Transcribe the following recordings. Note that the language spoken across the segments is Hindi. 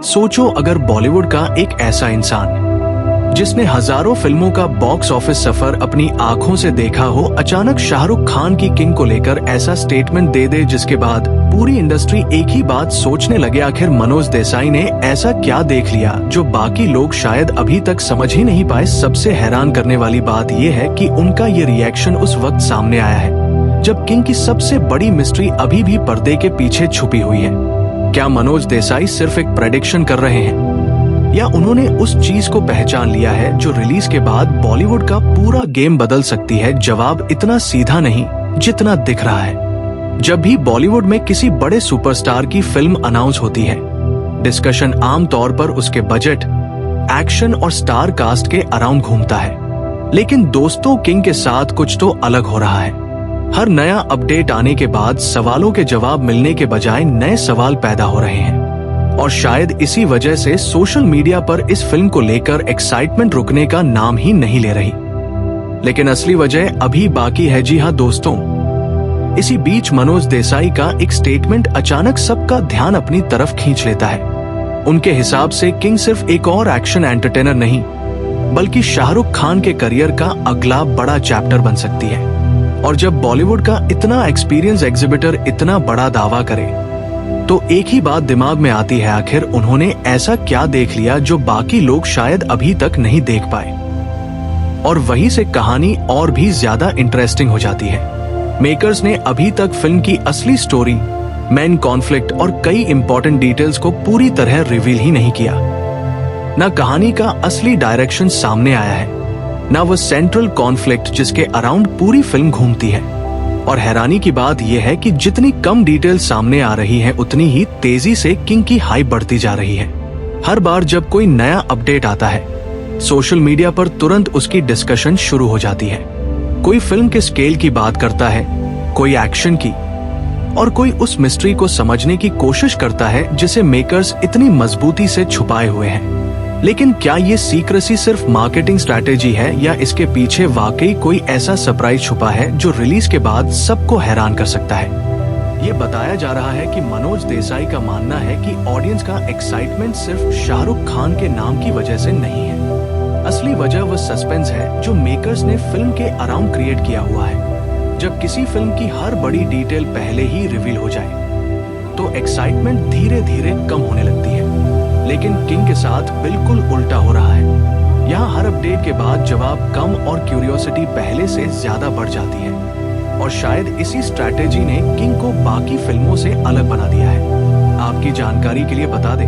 सोचो अगर बॉलीवुड का एक ऐसा इंसान जिसने हजारों फिल्मों का बॉक्स ऑफिस सफर अपनी आंखों से देखा हो, अचानक शाहरुख खान की किंग को लेकर ऐसा स्टेटमेंट दे दे जिसके बाद पूरी इंडस्ट्री एक ही बात सोचने लगे, आखिर मनोज देसाई ने ऐसा क्या देख लिया जो बाकी लोग शायद अभी तक समझ ही नहीं पाए। सबसे हैरान करने वाली बात यह है कि उनका ये रिएक्शन उस वक्त सामने आया है जब किंग की सबसे बड़ी मिस्ट्री अभी भी पर्दे के पीछे छुपी हुई है। क्या मनोज देसाई सिर्फ एक प्रेडिक्शन कर रहे हैं या उन्होंने उस चीज को पहचान लिया है जो रिलीज के बाद बॉलीवुड का पूरा गेम बदल सकती है? जवाब इतना सीधा नहीं जितना दिख रहा है। जब भी बॉलीवुड में किसी बड़े सुपरस्टार की फिल्म अनाउंस होती है, डिस्कशन आमतौर पर उसके बजट, एक्शन और स्टार कास्ट के अराउंड घूमता है। लेकिन दोस्तों, किंग के साथ कुछ तो अलग हो रहा है। हर नया अपडेट आने के बाद सवालों के जवाब मिलने के बजाय नए सवाल पैदा हो रहे हैं और शायद इसी वजह से सोशल मीडिया पर इस फिल्म को लेकर एक्साइटमेंट रुकने का नाम ही नहीं ले रही। लेकिन असली वजह अभी बाकी है। जी हाँ दोस्तों, इसी बीच मनोज देसाई का एक स्टेटमेंट अचानक सबका ध्यान अपनी तरफ खींच लेता है। उनके हिसाब से किंग सिर्फ एक और एक्शन एंटरटेनर नहीं बल्कि शाहरुख खान के करियर का अगला बड़ा चैप्टर बन सकती है। और जब बॉलीवुड का इतना एक्सपीरियंस एग्जिबिटर इतना बड़ा दावा करे तो एक ही बात दिमाग में आती है, आखिर उन्होंने ऐसा क्या देख लिया जो बाकी लोग शायद अभी तक नहीं देख पाए। और वहीं से कहानी और भी ज्यादा इंटरेस्टिंग हो जाती है। मेकर्स ने अभी तक फिल्म की असली स्टोरी, मेन कॉन्फ्लिक्ट और कई इंपॉर्टेंट डिटेल्स को पूरी तरह रिवील ही नहीं किया। न कहानी का असली डायरेक्शन सामने आया है, न वो सेंट्रल कॉन्फ्लिक्ट जिसके अराउंड पूरी फिल्म घूमती है। और हैरानी की बात यह है कि जितनी कम डिटेल सामने आ रही है, उतनी ही तेजी से किंग की हाइप बढ़ती जा रही है। हर बार जब कोई नया अपडेट आता है, सोशल मीडिया पर तुरंत उसकी डिस्कशन शुरू हो जाती है। कोई फिल्म के स्केल की बात करता है, कोई एक्शन की, और कोई उस मिस्ट्री को समझने की कोशिश करता है जिसे मेकर्स इतनी मजबूती से छुपाए हुए हैं। लेकिन क्या ये सीक्रेसी सिर्फ मार्केटिंग स्ट्रैटेजी है या इसके पीछे वाकई कोई ऐसा सरप्राइज छुपा है जो रिलीज के बाद सबको हैरान कर सकता है? ये बताया जा रहा है कि मनोज देसाई का मानना है कि ऑडियंस का एक्साइटमेंट सिर्फ शाहरुख खान के नाम की वजह से नहीं है। असली वजह वो सस्पेंस है जो मेकर्स ने फिल्म के अराउंड क्रिएट किया हुआ है। जब किसी फिल्म की हर बड़ी डिटेल पहले ही रिवील हो जाए तो एक्साइटमेंट धीरे धीरे कम होने लगती है। लेकिन किंग के साथ बिल्कुल उल्टा हो रहा है। यहाँ हर अपडेट के बाद जवाब कम और क्यूरियोसिटी पहले से ज्यादा बढ़ जाती है। और शायद इसी स्ट्रैटेजी ने किंग को बाकी फिल्मों से अलग बना दिया है। आपकी जानकारी के लिए बता दें,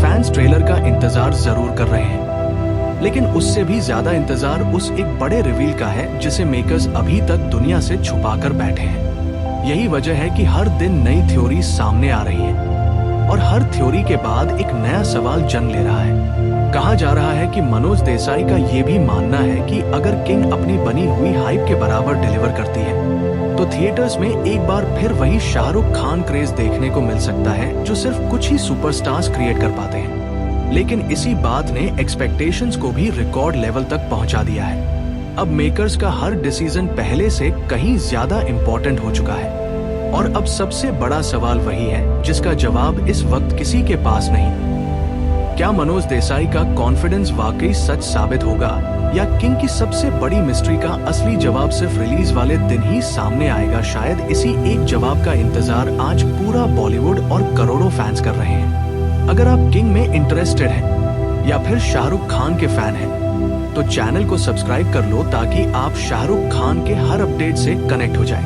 फैंस ट्रेलर का इंतजार जरूर कर रहे हैं, लेकिन उससे भी ज्यादा इंतजार उस एक बड़े रिवील का है जिसे मेकर्स अभी तक दुनिया से छुपा कर बैठे हैं। यही वजह है कि हर दिन नई थ्योरी सामने आ रही है और हर थ्योरी के बाद एक नया सवाल जन्म ले रहा है। कहा जा रहा है कि मनोज देसाई का ये भी मानना है कि अगर किंग अपनी बनी हुई हाइप के बराबर डिलीवर करती है तो थिएटर्स में एक बार फिर वही शाहरुख खान क्रेज देखने को मिल सकता है जो सिर्फ कुछ ही सुपरस्टार्स क्रिएट कर पाते हैं। लेकिन इसी बात ने एक्सपेक्टेशंस को भी रिकॉर्ड लेवल तक पहुंचा दिया है। अब मेकर्स का हर डिसीजन पहले से कहीं ज्यादा इम्पोर्टेंट हो चुका है। और अब सबसे बड़ा सवाल वही है जिसका जवाब इस वक्त किसी के पास नहीं। क्या मनोज देसाई का कॉन्फिडेंस वाकई सच साबित होगा या किंग की सबसे बड़ी मिस्ट्री का असली जवाब सिर्फ रिलीज वाले दिन ही सामने आएगा? शायद इसी एक जवाब का इंतजार आज पूरा बॉलीवुड और करोड़ों फैंस कर रहे हैं। अगर आप किंग में इंटरेस्टेड हैं या फिर शाहरुख खान के फैन हैं तो चैनल को सब्सक्राइब कर लो ताकि आप शाहरुख खान के हर अपडेट से कनेक्ट हो जाएं।